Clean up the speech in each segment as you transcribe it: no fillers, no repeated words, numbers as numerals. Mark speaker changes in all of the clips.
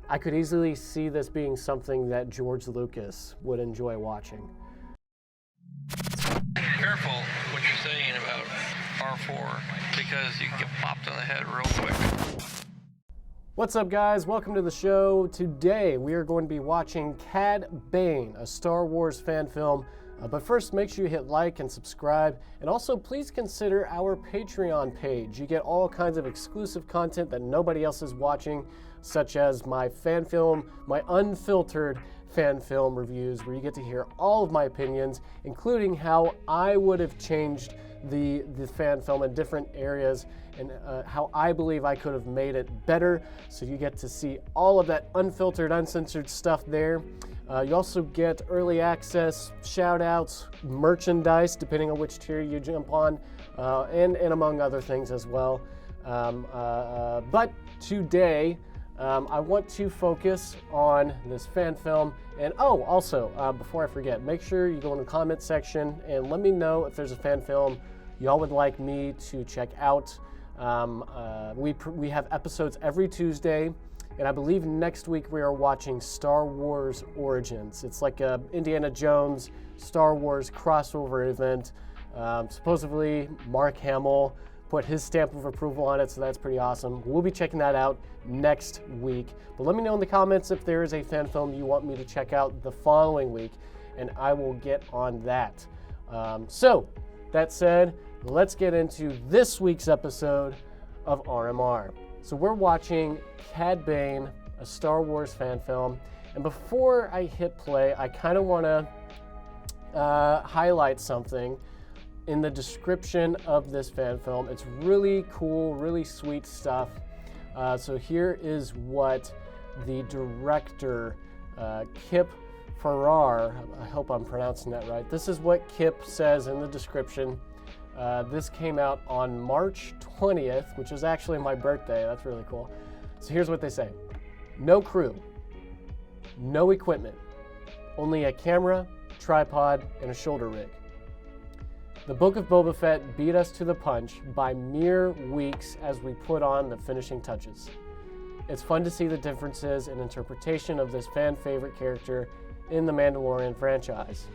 Speaker 1: I could easily see this being something that George Lucas would enjoy watching.
Speaker 2: Be careful what you're saying about R4 because you can get popped on the head real quick.
Speaker 1: What's up, guys? Welcome to the show. Today we are going to be watching Cad Bane, a Star Wars fan film. But first, make sure you hit like and subscribe, and also please consider our Patreon page. You get all kinds of exclusive content that nobody else is watching, such as my fan film, my unfiltered fan film reviews, where you get to hear all of my opinions, including how I would have changed the fan film in different areas, and how I believe I could have made it better. So you get to see all of that unfiltered, uncensored stuff there. You also get early access, shout outs, merchandise, depending on which tier you jump on, and among other things as well. But today, I want to focus on this fan film. And also, before I forget, make sure you go in the comment section and let me know if there's a fan film y'all would like me to check out. We have episodes every Tuesday, and I believe next week we are watching Star Wars Origins. It's like a Indiana Jones Star Wars crossover event. Supposedly Mark Hamill put his stamp of approval on it, so that's pretty awesome. We'll be checking that out next week. But let me know in the comments if there is a fan film you want me to check out the following week, and I will get on that. So, that said, let's get into this week's episode of RMR. So we're watching Cad Bane, a Star Wars fan film. And before I hit play, I kind of want to highlight something in the description of this fan film. It's really cool, really sweet stuff. So here is what the director, Kip Farrar, I hope I'm pronouncing that right. This is what Kip says in the description. This came out on March 20th, which is actually my birthday. That's really cool. So here's what they say. No crew, no equipment, only a camera, tripod, and a shoulder rig. The Book of Boba Fett beat us to the punch by mere weeks as we put on the finishing touches. It's fun to see the differences in interpretation of this fan favorite character in the Mandalorian franchise.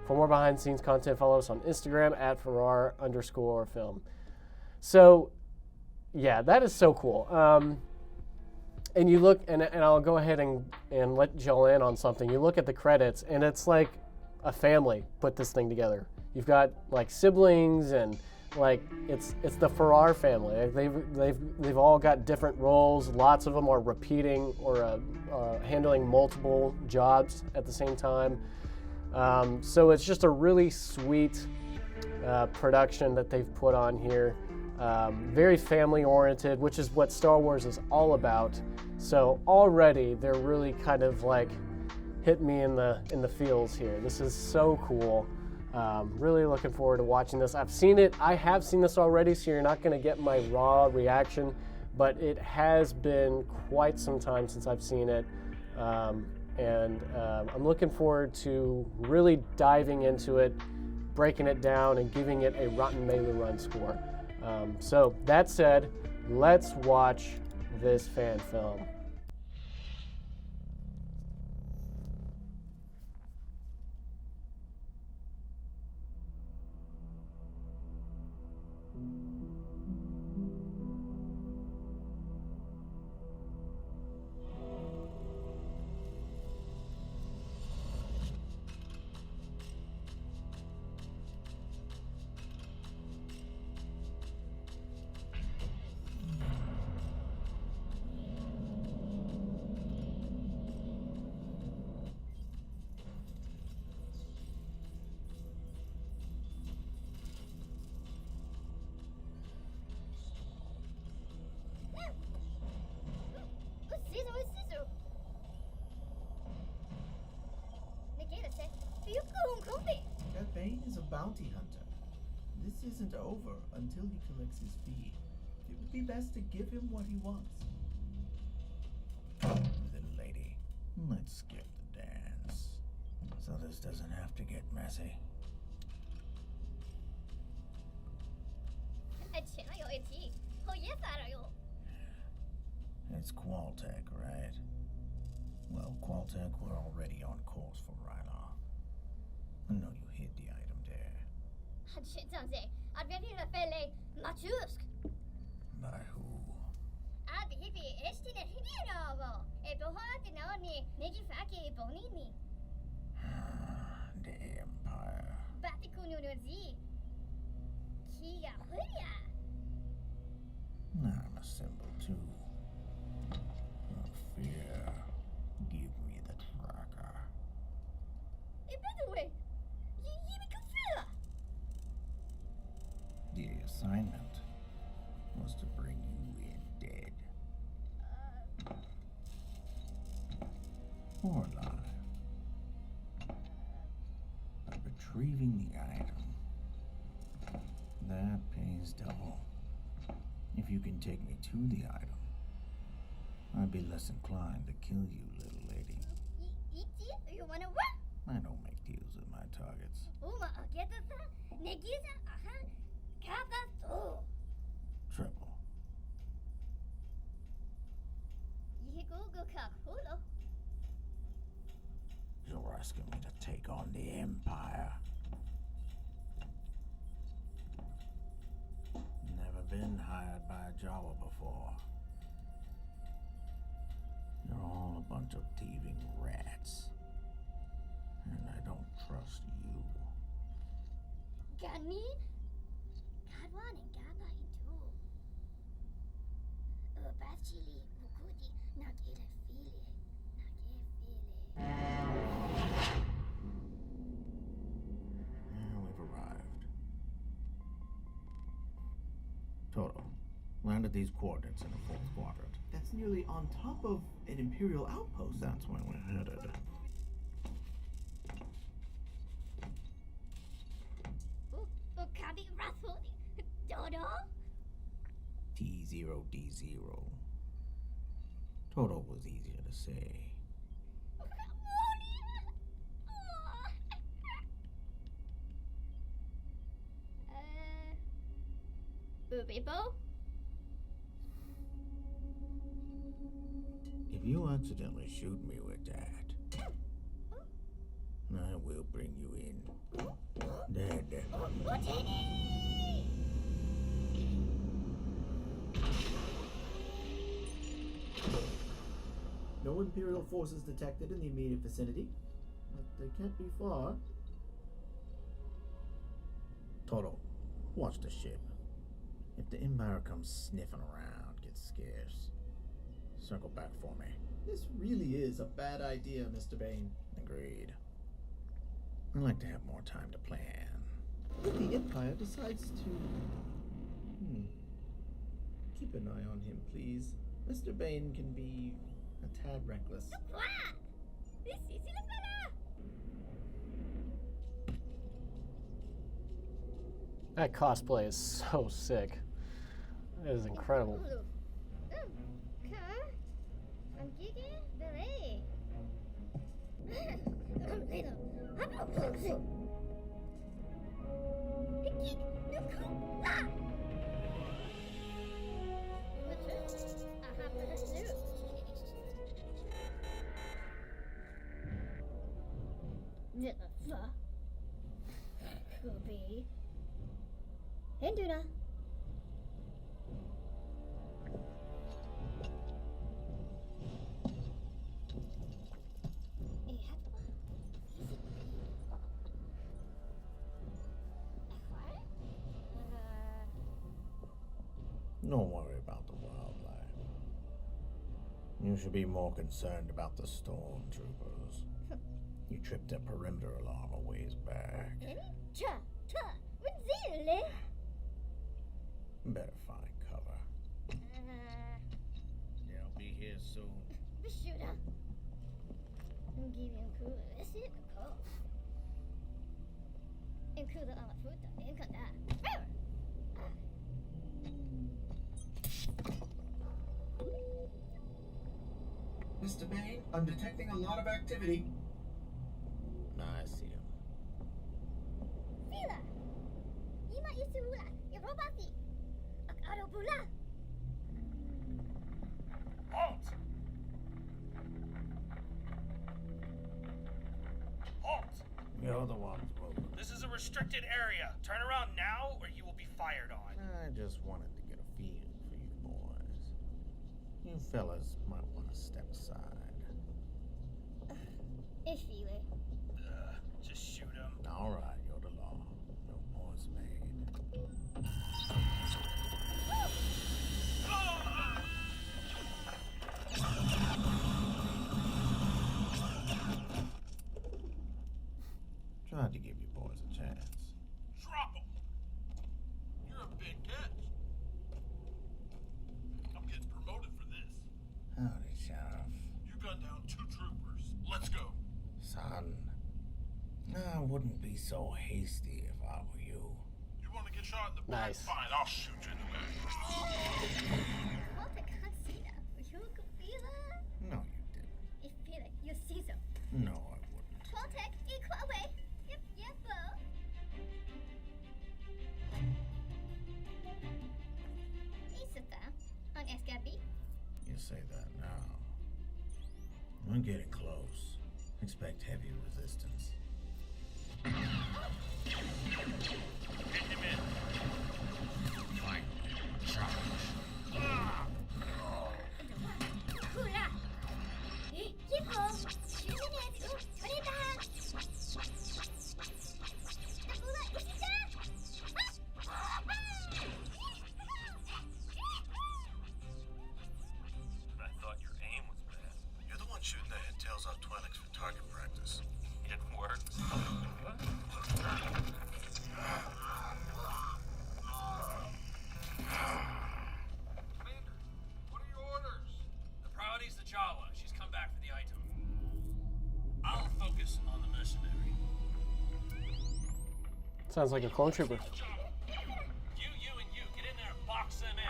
Speaker 1: For more behind the scenes content, follow us on Instagram at Farrar_film. So, yeah, that is so cool. And you look, and I'll go ahead and let y'all in on something. You look at the credits, and it's like a family put this thing together. You've got like siblings, and like it's the Farrar family. They've all got different roles. Lots of them are repeating or handling multiple jobs at the same time. So it's just a really sweet production that they've put on here. Very family oriented, which is what Star Wars is all about. So already they're really kind of like hit me in the feels here. This is so cool. Really looking forward to watching this. I have seen this already, so you're not going to get my raw reaction, but it has been quite some time since I've seen it. And I'm looking forward to really diving into it, breaking it down, and giving it a rotten Meiloorun score. So that said, let's watch this fan film.
Speaker 3: Cad Bane is a bounty hunter. This isn't over until he collects his fee. It would be best to give him what he wants. Little lady, let's skip the dance, so this doesn't have to get messy.
Speaker 4: It's Qualtech, right? sec, we're already on course for Rylar. I know you hid the item there. By who? The Empire. I'm a symbol too. Of fear. Give me the tracker. The assignment was to bring you in dead. Or alive. By retrieving the item, that pays double. If you can take me to the item, I'd be less inclined to kill you, little lady. I don't make deals with my targets. Triple. You're asking me to take on the Empire. Never been hired by a Jawa before. You're all a bunch of thieving rats. And I don't trust you. We've arrived. Toto, land at these coordinates in the fourth quadrant.
Speaker 3: That's nearly on top of an Imperial outpost.
Speaker 4: That's where we're headed. T0D0. Toto was easier to say. If you accidentally shoot me with that, I will bring you in dead.
Speaker 3: No Imperial forces detected in the immediate vicinity, but they can't be far.
Speaker 4: Toto, watch the ship. If the Empire comes sniffing around, gets scarce, circle back for me.
Speaker 3: This really is a bad idea, Mr. Bane.
Speaker 4: Agreed. I like to have more time to plan.
Speaker 3: If the Empire decides to... Keep an eye on him, please. Mr. Bane can be a tad reckless.
Speaker 1: That cosplay is so sick. It is incredible.
Speaker 4: Don't worry about the wildlife. You should be more concerned about the stormtroopers. You tripped a perimeter alarm a ways back. Better find cover. They'll be here soon.
Speaker 3: Mr. Bane, I'm detecting a lot of activity.
Speaker 4: I see him.
Speaker 3: Halt!
Speaker 4: You're the ones moving.
Speaker 5: This is a restricted area. Turn around now or you will be fired on.
Speaker 4: I just wanted to get a feel for you boys. You fellas might want to step aside.
Speaker 6: Ich fühle.
Speaker 5: Just shoot him.
Speaker 4: All right, you're the law. No noise made. Tried to give you boys a chance.
Speaker 5: Drop him. You're a big catch. I'm getting promoted for this.
Speaker 4: Howdy, Sheriff.
Speaker 5: You gunned down 2 troopers. Let's go.
Speaker 4: Son, I wouldn't be so hasty if I were you.
Speaker 5: You want to get shot in the back?
Speaker 1: Nice.
Speaker 5: Fine, I'll shoot you in the back.
Speaker 6: Wat ik ga zien, verzoek willen.
Speaker 4: No, you didn't.
Speaker 6: Ik wil het, je ziet hem.
Speaker 4: No, I wouldn't.
Speaker 6: Contact, ik ga away. Yep, yep, Is het dan? Aan SKB?
Speaker 4: You say that now. We're getting close. Expect heavy resistance.
Speaker 5: Hit him in.
Speaker 4: Fine. Charge.
Speaker 6: Hoera! Hippo! 10 minutes! Oorita! Nakula, isita!
Speaker 5: I thought your aim was bad. You're the one shooting the head tails off Twi'leks for target practice. It works. What? Commander, what are your orders? The priority's the Jawa. She's come back for the item. I'll focus on the mercenary.
Speaker 1: Sounds like a clone trooper.
Speaker 5: You, and you. Get in there and box them in.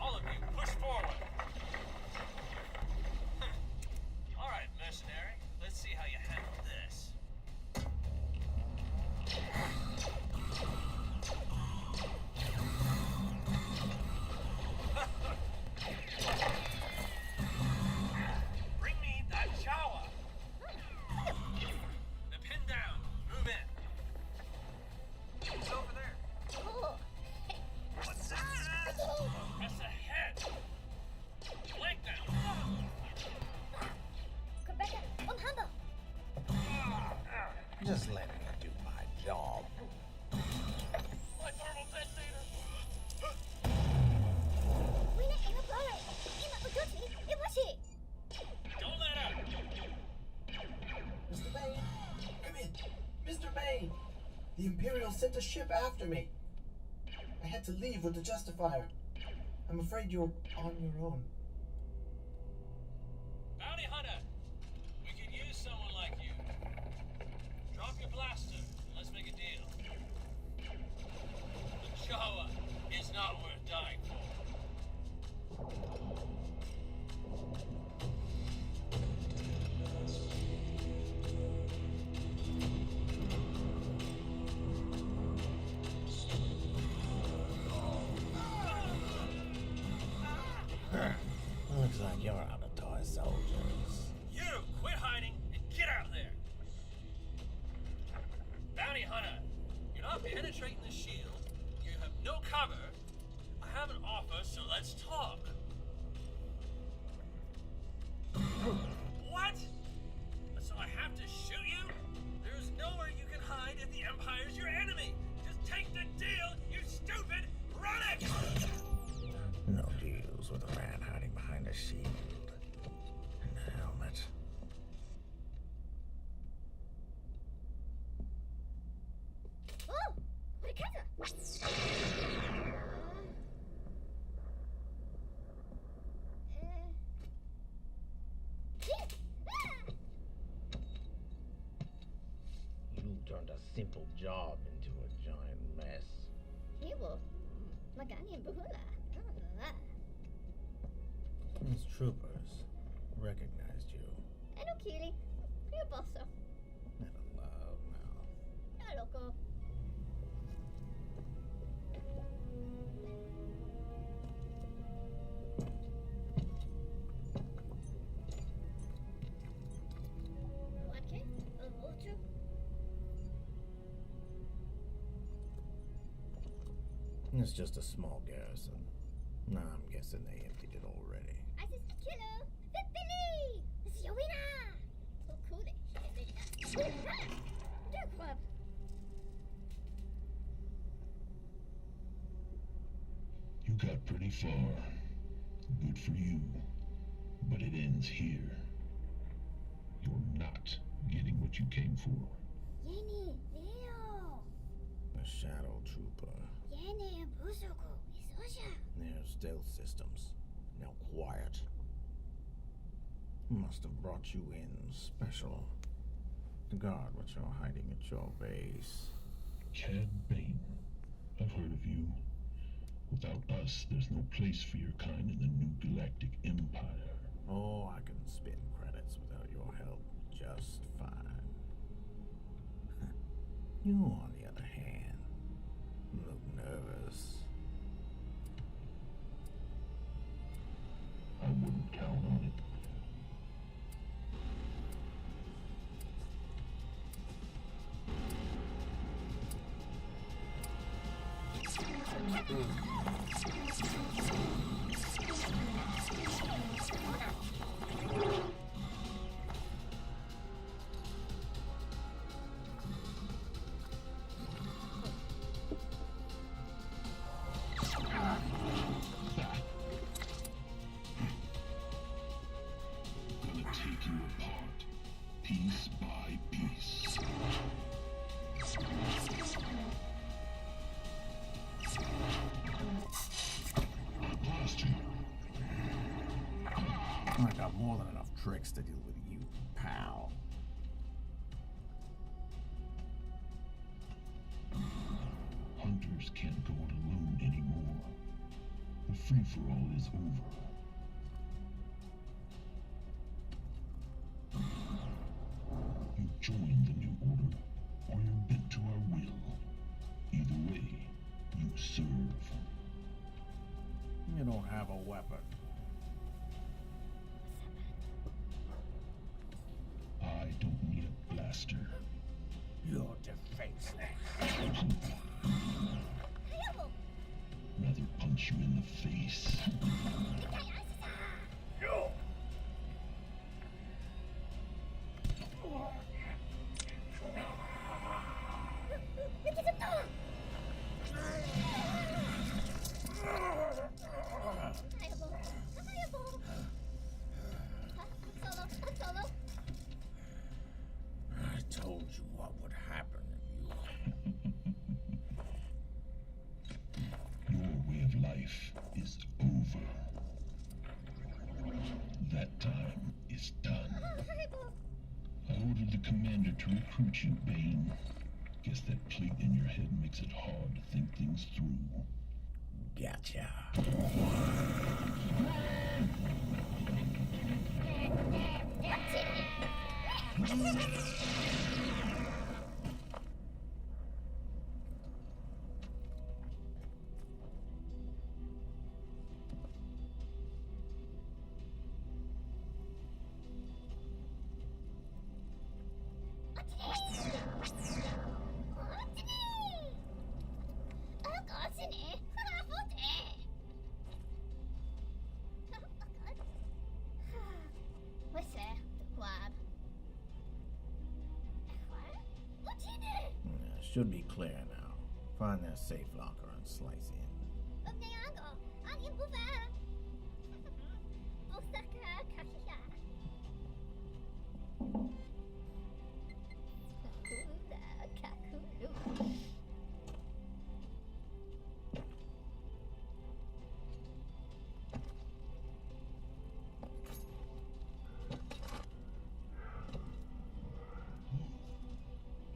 Speaker 5: All of you, push forward. All right, mercenary. Let's see how you handle this. Bring me that Jawa. They're pinned down. Move in. It's over there. What's that? Press ahead. Leg down.
Speaker 6: Rebecca, handle!
Speaker 4: Just let me do my job.
Speaker 5: My thermal detonator.
Speaker 6: Wina, ina pare! Ina ujuti! Iwashi!
Speaker 5: Don't let up.
Speaker 3: Mr. Bane, come in. Mr. Bane, the Imperial sent a ship after me. I had to leave with the Justifier. I'm afraid you're on your own.
Speaker 5: Bounty hunter. We could use someone like you. Drop your blaster. And let's make a deal. The Jawa is not worth dying for.
Speaker 4: Looks like you're out of toy soldiers.
Speaker 5: You quit hiding and get out there. Bounty hunter, you're not penetrating the shield. You have no cover. I have an offer, so let's talk. What? So I have to shoot you? There's nowhere you can hide if the Empire's your enemy. Just take the deal, you stupid! Run it!
Speaker 4: No deals with a man hiding behind a shield and a helmet.
Speaker 6: Oh! Rikata!
Speaker 4: You turned a simple job into a giant mess.
Speaker 6: Iwo. Magani buhula.
Speaker 4: These troopers recognized you.
Speaker 6: Ano kili? Pio bosso.
Speaker 4: Not allowed now.
Speaker 6: Loco.
Speaker 4: It's just a small garrison. Nah, I'm guessing they emptied it already.
Speaker 6: I just killer. Billy! This is your winner! So cool that Dirt Club.
Speaker 7: You got pretty far. Good for you. But it ends here. You're not getting what you came for.
Speaker 6: 얘네 레어.
Speaker 4: A shadow trooper.
Speaker 6: 얘네 무서고 있어셔.
Speaker 4: They're stealth systems. Now quiet. Must have brought you in special. To guard what you're hiding at your base.
Speaker 7: Cad Bane. I've heard of you. Without us, there's no place for your kind in the new galactic empire.
Speaker 4: Oh, I can spin credits without your help just fine. You, on the other hand, look nervous.
Speaker 7: I wouldn't count on it. Gonna take you apart, piece by piece. I blast you.
Speaker 4: I got more than enough tricks to deal with you, pal.
Speaker 7: Hunters can't go it alone anymore. The free-for-all is over. You join the New Order, or you're bent to our will. Either way, you serve.
Speaker 4: You don't have a weapon.
Speaker 7: I don't need a blaster.
Speaker 4: You're defenseless.
Speaker 7: Rather punch you in the face.
Speaker 4: I told you what would happen if you...
Speaker 7: Your way of life is over. That time is done. I ordered the commander to recruit you, Bane. Guess that plate in your head makes it hard to think things through.
Speaker 4: Gotcha. Should be clear now. Find their safe locker and slice in.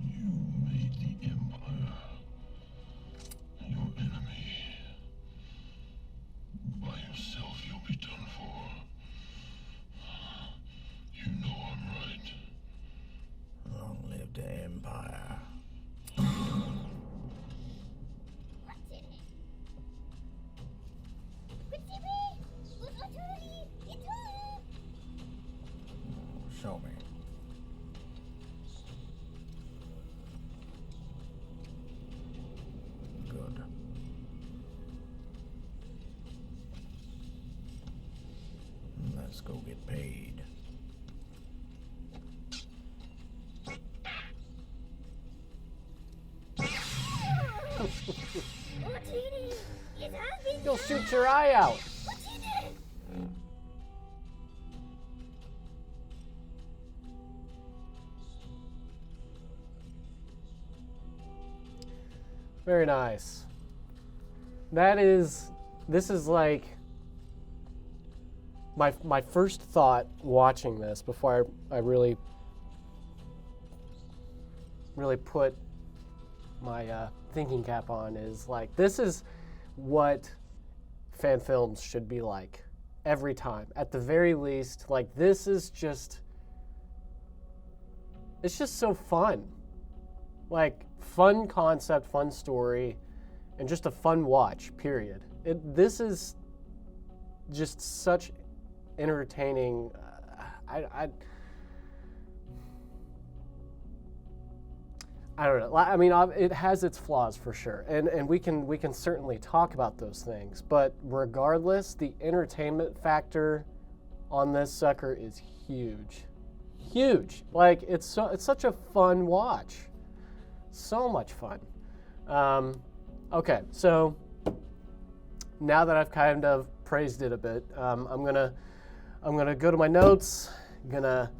Speaker 7: You made the Empire your enemy. By yourself, you'll be done for. You know I'm right.
Speaker 4: Long live the Empire. Show me. Good. go get paid.
Speaker 1: You'll shoot your eye out. Very nice. This is like my first thought watching this before I really put my thinking cap on is like, this is what fan films should be like every time. At the very least, like, this is just, it's just so fun. Like, fun concept, fun story, and just a fun watch, period. This is just such entertaining. I don't know. I mean, it has its flaws for sure, and we can certainly talk about those things. But regardless, the entertainment factor on this sucker is huge, huge. Like, it's such a fun watch, so much fun. Okay, so now that I've kind of praised it a bit, I'm gonna go to my notes. I'm gonna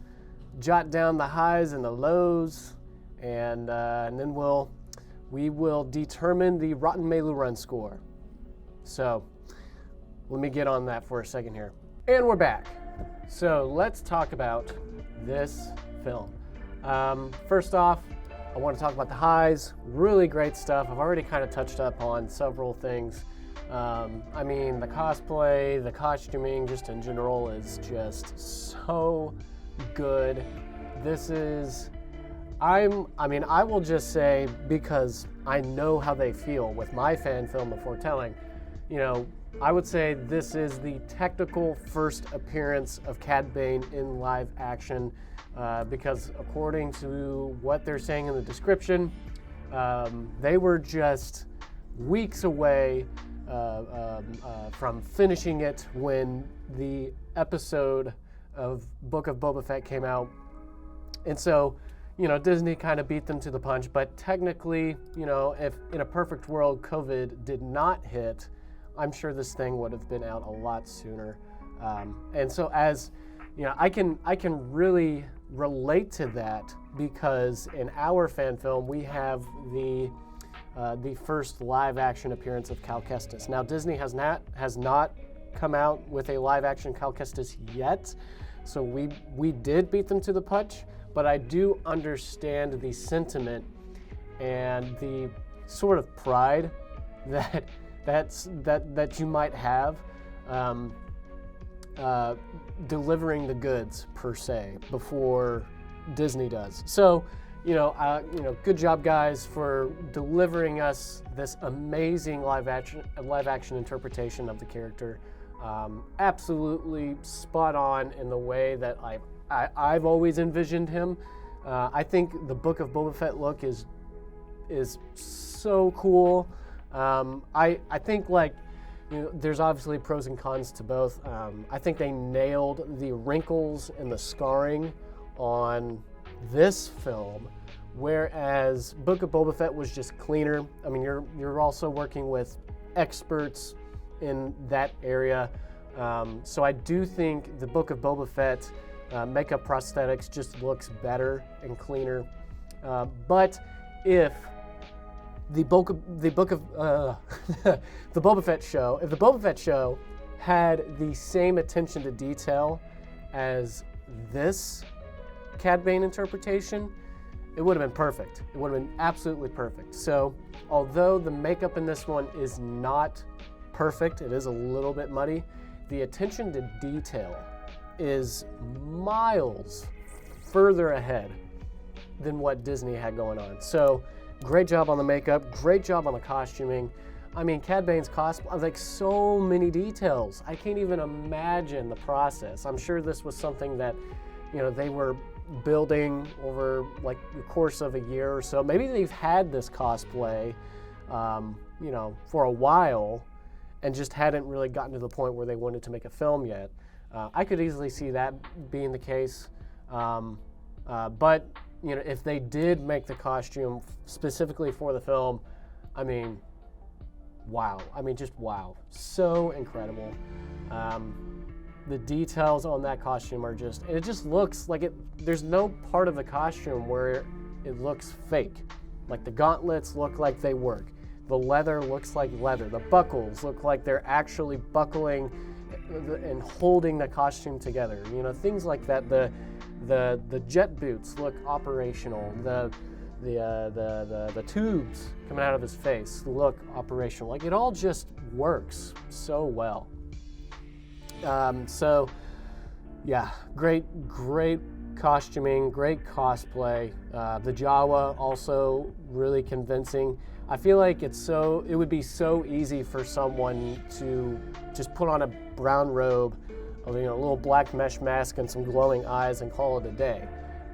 Speaker 1: jot down the highs and the lows. And then we will determine the Rotten Meiloorun score. So let me get on that for a second here. And we're back. So let's talk about this film. First off, I want to talk about the highs. Really great stuff. I've already kind of touched up on several things. I mean, the cosplay, the costuming, just in general, is just so good. This is... I will just say, because I know how they feel with my fan film, The Foretelling, I would say this is the technical first appearance of Cad Bane in live action, because according to what they're saying in the description, they were just weeks away from finishing it when the episode of Book of Boba Fett came out. And so, Disney kind of beat them to the punch, but technically, if in a perfect world COVID did not hit, I'm sure this thing would have been out a lot sooner. And so, as I can really relate to that, because in our fan film we have the first live action appearance of Cal Kestis. Now, Disney has not come out with a live action Cal Kestis yet, so we did beat them to the punch. But I do understand the sentiment and the sort of pride that you might have delivering the goods, per se, before Disney does. So, good job, guys, for delivering us this amazing live action interpretation of the character. Absolutely spot on in the way that I've always envisioned him. I think the Book of Boba Fett look is so cool. I think, there's obviously pros and cons to both. I think they nailed the wrinkles and the scarring on this film, whereas Book of Boba Fett was just cleaner. I mean, you're also working with experts in that area. So I do think the Book of Boba Fett makeup prosthetics just looks better and cleaner. But if the Boba Fett show had the same attention to detail as this Cad Bane interpretation, it would have been perfect. It would have been absolutely perfect. So, although the makeup in this one is not perfect, it is a little bit muddy, the attention to detail is miles further ahead than what Disney had going on. So, great job on the makeup, great job on the costuming. I mean, Cad Bane's cosplay, so many details. I can't even imagine the process. I'm sure this was something that, they were building over the course of a year or so. Maybe they've had this cosplay, for a while, and just hadn't really gotten to the point where they wanted to make a film yet. I could easily see that being the case. But you know, if they did make the costume specifically for the film, I mean, wow. I mean, just wow. So incredible. The details on that costume are just, it just looks like it, there's no part of the costume where it looks fake. Like the gauntlets look like they work. The leather looks like leather. The buckles look like they're actually buckling and holding the costume together. You know, things like that. The jet boots look operational. The tubes coming out of his face look operational. Like it all just works so well. So yeah, great costuming, great cosplay. The Jawa also really convincing. I feel like it would be so easy for someone to just put on a brown robe, a little black mesh mask and some glowing eyes and call it a day.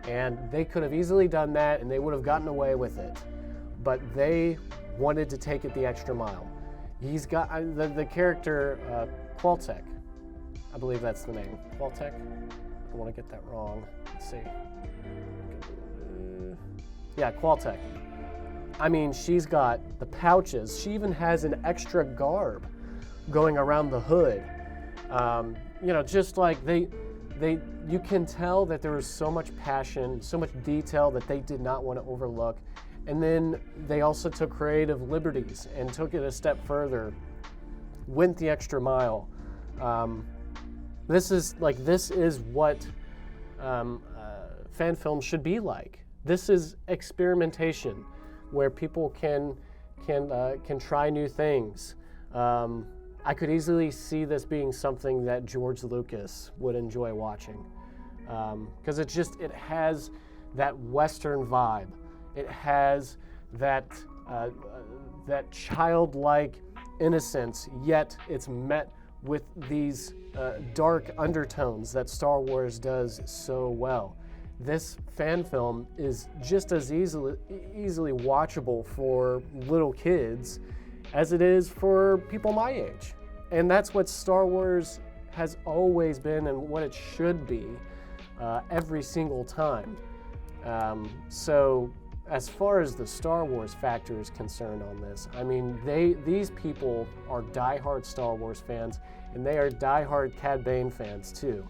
Speaker 1: And they could have easily done that and they would have gotten away with it. But they wanted to take it the extra mile. He's got the character Qualtech. I believe that's the name. Qualtech? I don't want to get that wrong. Let's see. Yeah, Qualtech. I mean, she's got the pouches. She even has an extra garb going around the hood. Just like you can tell that there was so much passion, so much detail that they did not want to overlook. And then they also took creative liberties and took it a step further, went the extra mile. This is what fan films should be like. This is experimentation, where people can try new things. I could easily see this being something that George Lucas would enjoy watching, because it has that Western vibe. It has that childlike innocence, yet it's met with these dark undertones that Star Wars does so well. This fan film is just as easily watchable for little kids as it is for people my age. And that's what Star Wars has always been and what it should be every single time. So as far as the Star Wars factor is concerned on this, I mean, these people are diehard Star Wars fans, and they are diehard Cad Bane fans too.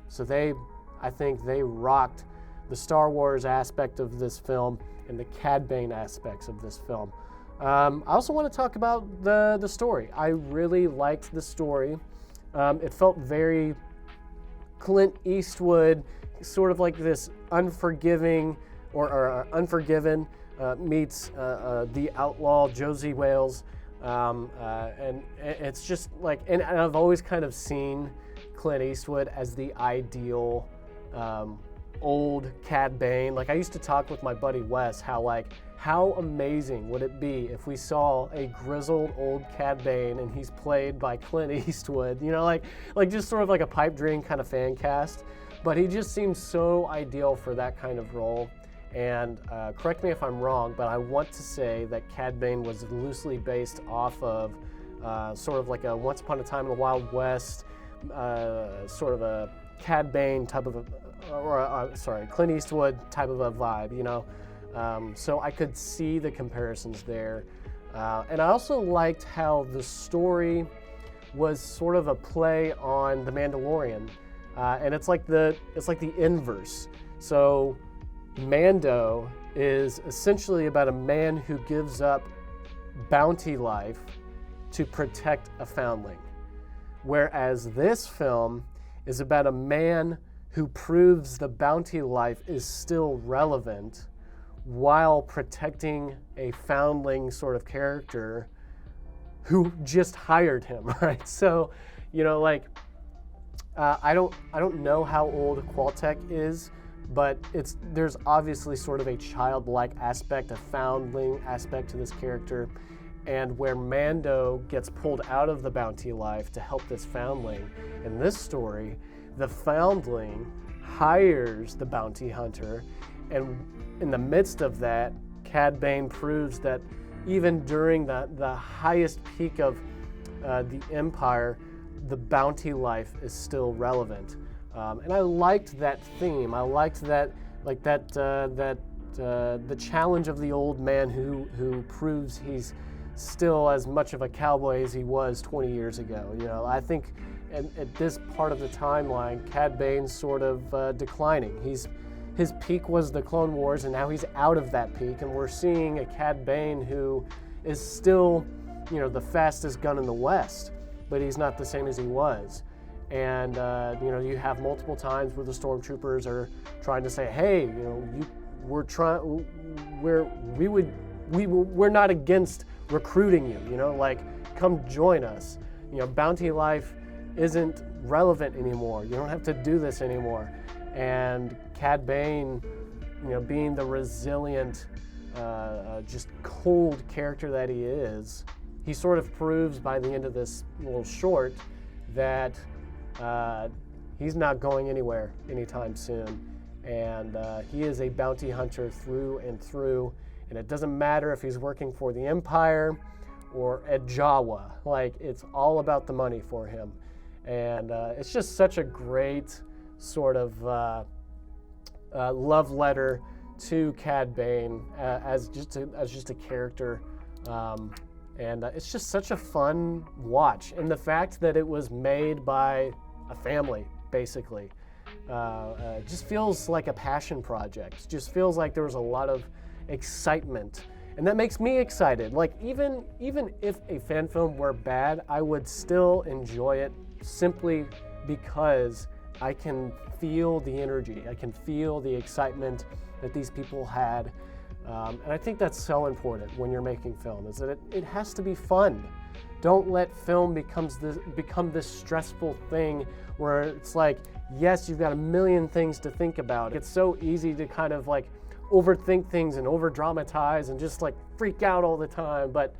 Speaker 1: So I think they rocked the Star Wars aspect of this film and the Cad Bane aspects of this film. I also want to talk about the story. I really liked the story. It felt very Clint Eastwood, sort of like this Unforgiven meets The Outlaw, Josie Wales. And it's just like, and I've always kind of seen Clint Eastwood as the ideal old Cad Bane. Like I used to talk with my buddy Wes how amazing would it be if we saw a grizzled old Cad Bane and he's played by Clint Eastwood, like just sort of like a pipe dream kind of fan cast. But he just seems so ideal for that kind of role. And correct me if I'm wrong, but I want to say that Cad Bane was loosely based off of sort of like a Once Upon a Time in the Wild West, sort of a Cad Bane type of Clint Eastwood type of a vibe, So I could see the comparisons there. And I also liked how the story was sort of a play on The Mandalorian. And it's like the inverse. So Mando is essentially about a man who gives up bounty life to protect a foundling. Whereas this film is about a man who proves the bounty life is still relevant while protecting a foundling sort of character who just hired him, right? So, I don't know how old Qualtech is, but there's obviously sort of a childlike aspect, a foundling aspect to this character, and where Mando gets pulled out of the bounty life to help this foundling. In this story, the foundling hires the bounty hunter, and in the midst of that, Cad Bane proves that even during the highest peak of the Empire, the bounty life is still relevant. And I liked that theme. I liked that, like the challenge of the old man who proves he's still as much of a cowboy as he was 20 years ago. You know, I think at this part of the timeline, Cad Bane's sort of declining. His peak was the Clone Wars, and now he's out of that peak, and we're seeing a Cad Bane who is still, you know, the fastest gun in the West, but he's not the same as he was. And you know, you have multiple times where the stormtroopers are trying to say, "Hey, you know, we're not against recruiting you. You know, like, come join us. You know, bounty life isn't relevant anymore. You don't have to do this anymore." And Cad Bane, you know, being the resilient, just cold character that he is, he sort of proves by the end of this little short that he's not going anywhere anytime soon. And he is a bounty hunter through and through. And it doesn't matter if he's working for the Empire or at Jawa. Like, it's all about the money for him. And it's just such a great sort of love letter to Cad Bane as just a character. And it's just such a fun watch. And the fact that it was made by a family, basically, just feels like a passion project. Just feels like there was a lot of excitement. And that makes me excited. Like, even if a fan film were bad, I would still enjoy it simply because I can feel the energy. I can feel the excitement that these people had. And I think that's so important when you're making film, is that it has to be fun. Don't let film become this stressful thing where it's like, yes, you've got a million things to think about. It's so easy to kind of like overthink things and over dramatize and just like freak out all the time. But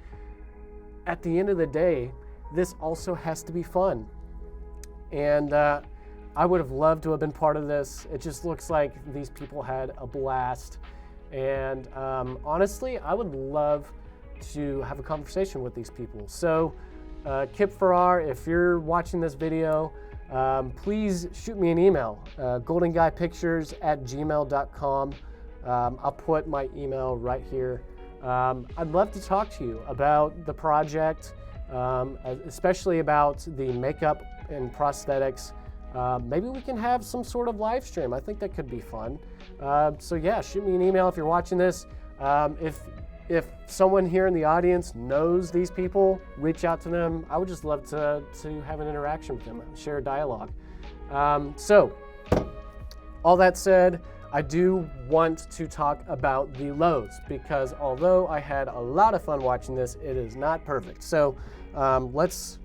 Speaker 1: at the end of the day, this also has to be fun. And I would have loved to have been part of this. It just looks like these people had a blast. And honestly, I would love to have a conversation with these people. So Kip Farrar, if you're watching this video, please shoot me an email, goldenguypictures@gmail.com. I'll put my email right here. I'd love to talk to you about the project, especially about the makeup and prosthetics. Maybe we can have some sort of live stream. I think that could be fun. So yeah, shoot me an email if you're watching this. If someone here in the audience knows these people, reach out to them. I would just love to have an interaction with them, share a dialogue. So, all that said, I do want to talk about the lows, because although I had a lot of fun watching this, it is not perfect. So let's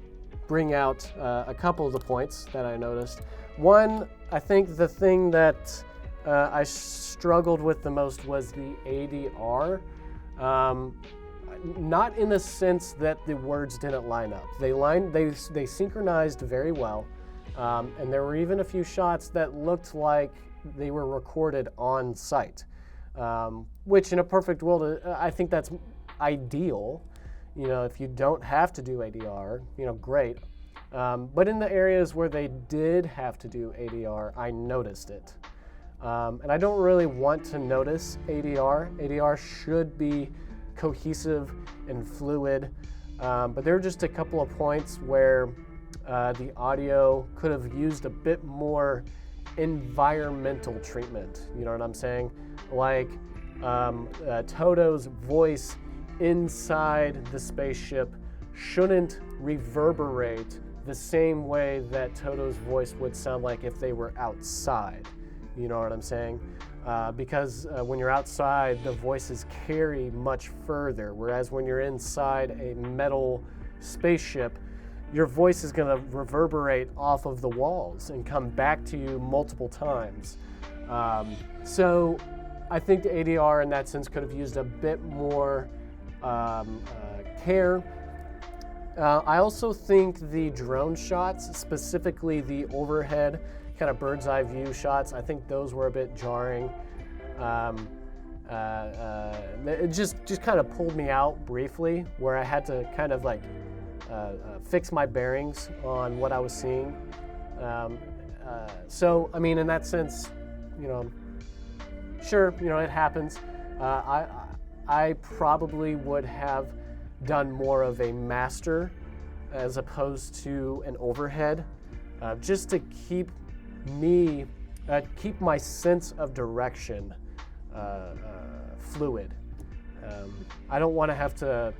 Speaker 1: bring out a couple of the points that I noticed. One, I think the thing that I struggled with the most was the ADR. Not in the sense that the words didn't line up. They synchronized very well, and there were even a few shots that looked like they were recorded on site, which in a perfect world, I think that's ideal. You know, if you don't have to do ADR, you know, great. But in the areas where they did have to do ADR, I noticed it. And I don't really want to notice ADR. ADR should be cohesive and fluid. But there are just a couple of points where the audio could have used a bit more environmental treatment. You know what I'm saying? Like Toto's voice inside the spaceship shouldn't reverberate the same way that Toto's voice would sound like if they were outside. You know what I'm saying? Because when you're outside, the voices carry much further, whereas when you're inside a metal spaceship, your voice is going to reverberate off of the walls and come back to you multiple times. So I think the ADR in that sense could have used a bit more care. I also think the drone shots, specifically the overhead kind of bird's eye view shots, I think those were a bit jarring. It just kind of pulled me out briefly, where I had to kind of like fix my bearings on what I was seeing. So, I mean, in that sense, you know, sure, you know, it happens. I probably would have done more of a master as opposed to an overhead, just to keep my sense of direction fluid. I don't want to have to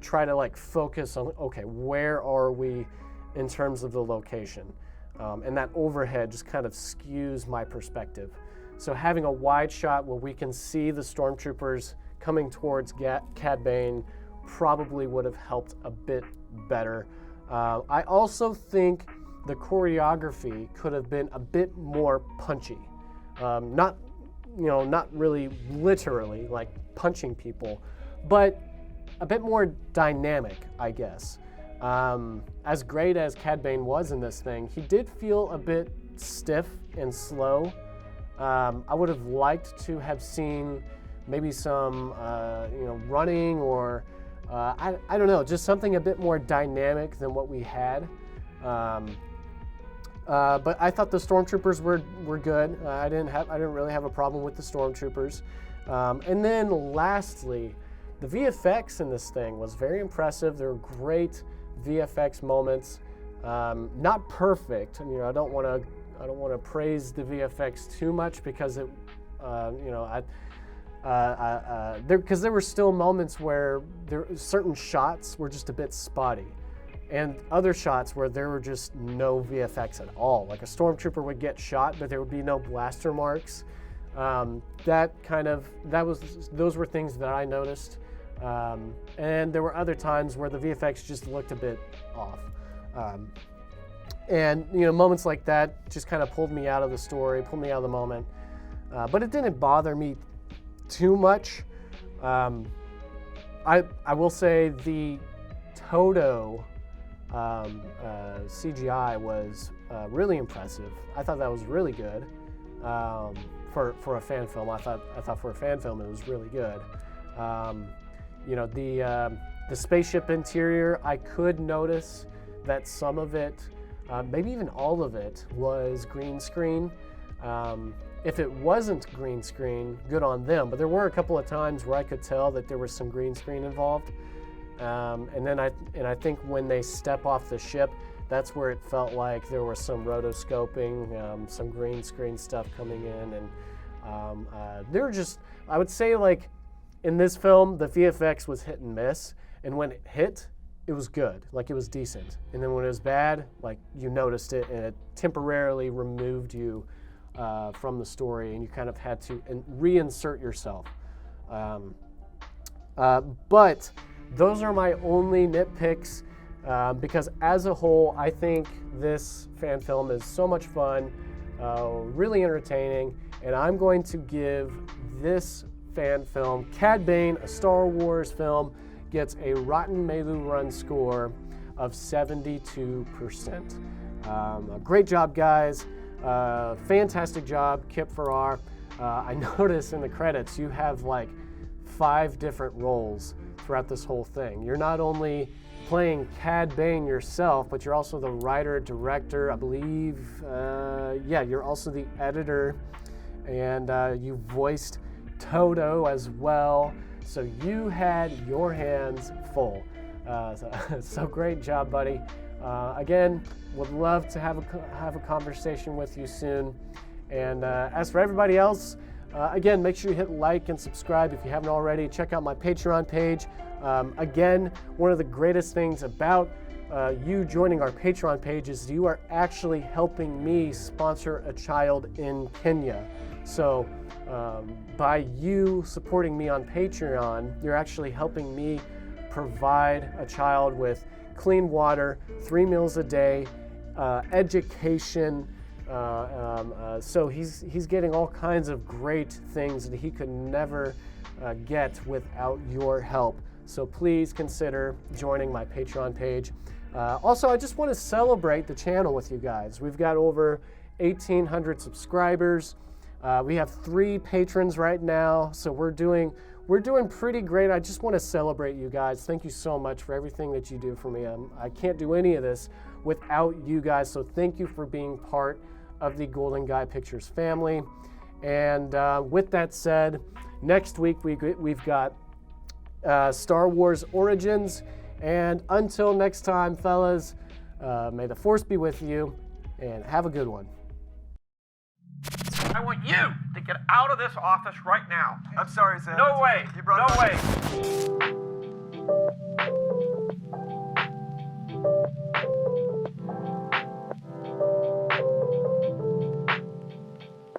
Speaker 1: try to like focus on, okay, where are we in terms of the location? And that overhead just kind of skews my perspective. So having a wide shot where we can see the stormtroopers coming towards Cad Bane probably would have helped a bit better. I also think the choreography could have been a bit more punchy. Not really literally like punching people, but a bit more dynamic, I guess. As great as Cad Bane was in this thing, he did feel a bit stiff and slow. I would have liked to have seen maybe some running, or I don't know, just something a bit more dynamic than what we had. But I thought the stormtroopers were good. I didn't really have a problem with the stormtroopers. And then lastly, the VFX in this thing was very impressive. There were great VFX moments. Not perfect. You know, I don't want to praise the VFX too much because it, because there were still moments where certain shots were just a bit spotty, and other shots where there were just no VFX at all. Like a stormtrooper would get shot, but there would be no blaster marks. Those were things that I noticed. And there were other times where the VFX just looked a bit off. And you know, moments like that just kind of pulled me out of the story, pulled me out of the moment. But it didn't bother me too much. I will say the Toto CGI was really impressive. I thought that was really good for a fan film. I thought for a fan film it was really good. You know, the spaceship interior, I could notice that some of it, maybe even all of it, was green screen. If it wasn't green screen, good on them. But there were a couple of times where I could tell that there was some green screen involved. And I think when they step off the ship, that's where it felt like there was some rotoscoping, some green screen stuff coming in, and they were just, I would say, like in this film, the VFX was hit and miss, and when it hit, it was good, like it was decent, and then when it was bad, like you noticed it, and it temporarily removed you from the story, and you kind of had to reinsert yourself. But those are my only nitpicks, because as a whole, I think this fan film is so much fun, really entertaining, and I'm going to give this fan film, Cad Bane, a Star Wars film, gets a rotten Meiloorun score of 72%. Great job, guys. Fantastic job, Kip Farrar. I noticed in the credits you have like 5 different roles throughout this whole thing. You're not only playing Cad Bane yourself, but you're also the writer, director, I believe. You're also the editor, and you voiced Toto as well. So you had your hands full. So great job, buddy. Again, would love to have a conversation with you soon. And as for everybody else, again, make sure you hit like and subscribe if you haven't already. Check out my Patreon page. Again, one of the greatest things about you joining our Patreon page is you are actually helping me sponsor a child in Kenya. So by you supporting me on Patreon, you're actually helping me provide a child with clean water, 3 meals a day, education. So he's getting all kinds of great things that he could never get without your help. So please consider joining my Patreon page. Also, I just want to celebrate the channel with you guys. We've got over 1,800 subscribers. We have 3 patrons right now, so we're doing we're doing pretty great. I just want to celebrate you guys. Thank you so much for everything that you do for me. I can't do any of this without you guys, so thank you for being part of the Golden Guy Pictures family. And with that said, next week we've got Star Wars Origins. And until next time, fellas, may the Force be with you, and have a good one.
Speaker 8: I want you to get out of this office right now.
Speaker 9: I'm sorry, Sam.
Speaker 8: No way.
Speaker 9: You brought
Speaker 8: No
Speaker 9: it up.
Speaker 8: way.